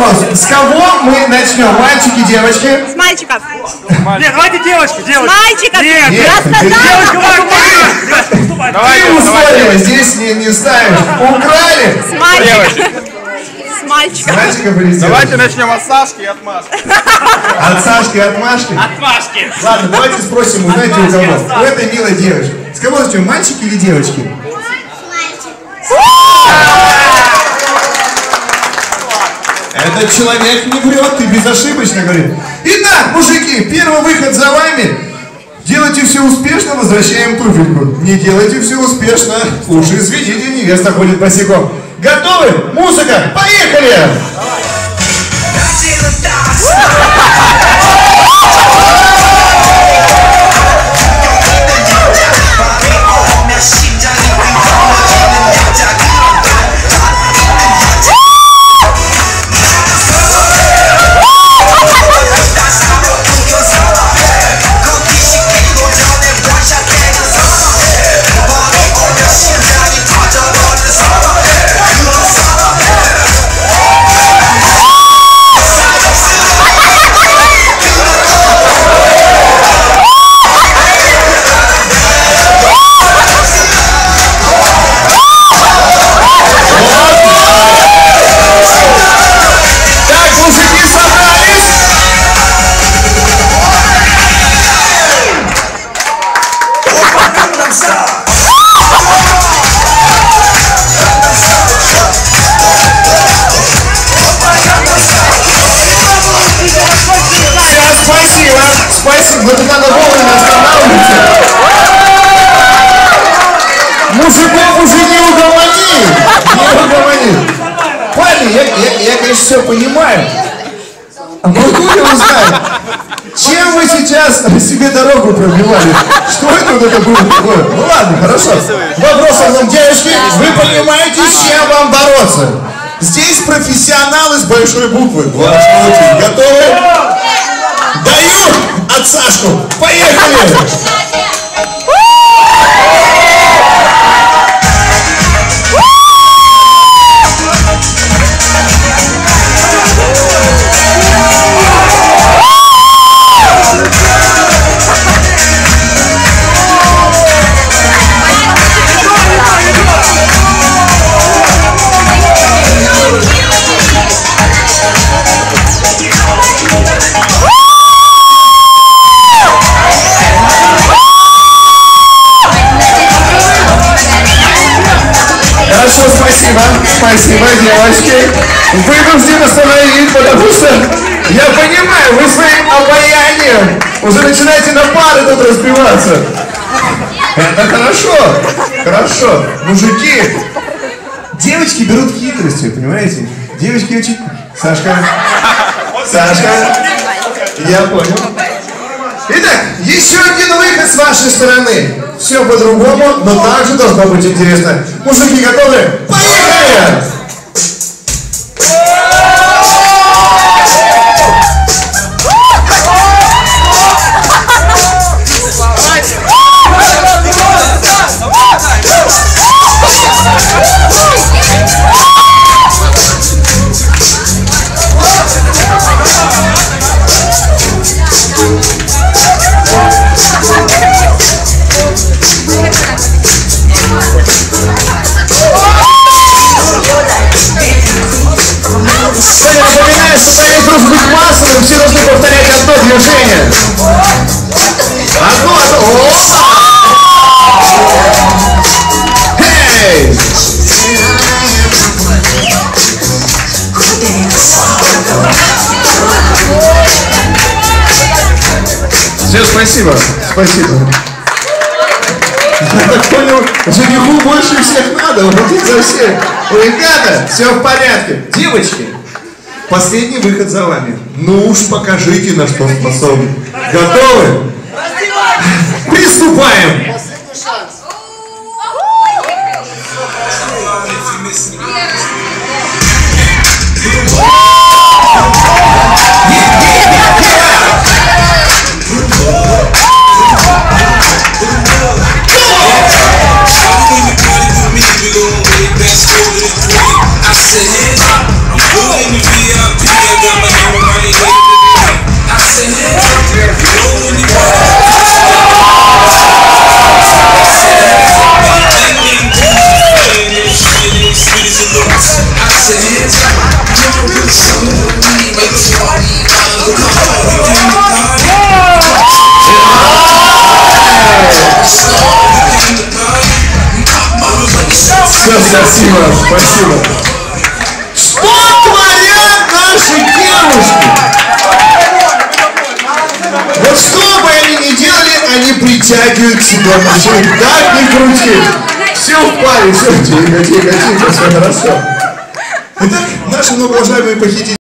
вопрос. С кого мы начнем? Мальчики, девочки? С мальчиков. Нет, давайте девочки. С мальчиков. Нет. Я сказала. Ты условия здесь не ставишь. Украли. С мальчиков. С мальчиков. Мальчиков или девочек? Давайте начнем от Сашки и от Машки. От Сашки и от Машки? От Машки. Ладно, давайте спросим, вы знаете, у кого? У этой милой девочки. С кого начнем, мальчики или девочки? Этот человек не врет и безошибочно говорит. Итак, мужики, первый выход за вами. Делайте все успешно, возвращаем туфельку. Не делайте все успешно, лучше изведите, невеста ходит босиком. Готовы? Музыка, поехали! Спасибо, вот надо вовремя останавливаться. Мужиков уже не угомони. Не угомони. Парни, я конечно, все понимаю. А могу я узнать, чем вы сейчас себе дорогу пробивали? Что это вот это было такое? Ну ладно, хорошо. Вопрос вам, девочки, вы понимаете, с чем вам бороться? Здесь профессионалы с большой буквы. Готовы? Даю от Сашку. Поехали! Спасибо, девочки. Вынужден остановить, потому что я понимаю, вы своим обаянием уже начинаете на пары тут разбиваться. Это хорошо, хорошо. Мужики, девочки берут хитростью, понимаете? Девочки очень... Сашка, я понял. Итак, еще один выход с вашей стороны. Все по-другому, но также должно быть интересно. Мужики готовы? Поехали! Все должны повторять одно движение. Одно. Эй! Все, спасибо. Я так понял, жениху больше всех надо, уходить за всех. Ребята, все в порядке. Девочки, последний выход за вами. Ну уж покажите, на что способны. Готовы? Приступаем! I'm good in the VIP. Спасибо, спасибо. Что творят наши девушки? Вот что бы они ни делали, они притягивают к себе мужчин. Как ни крути. Все в паре, все, тихо, тихо, тихо, все хорошо. Итак, наши многоуважаемые похитители.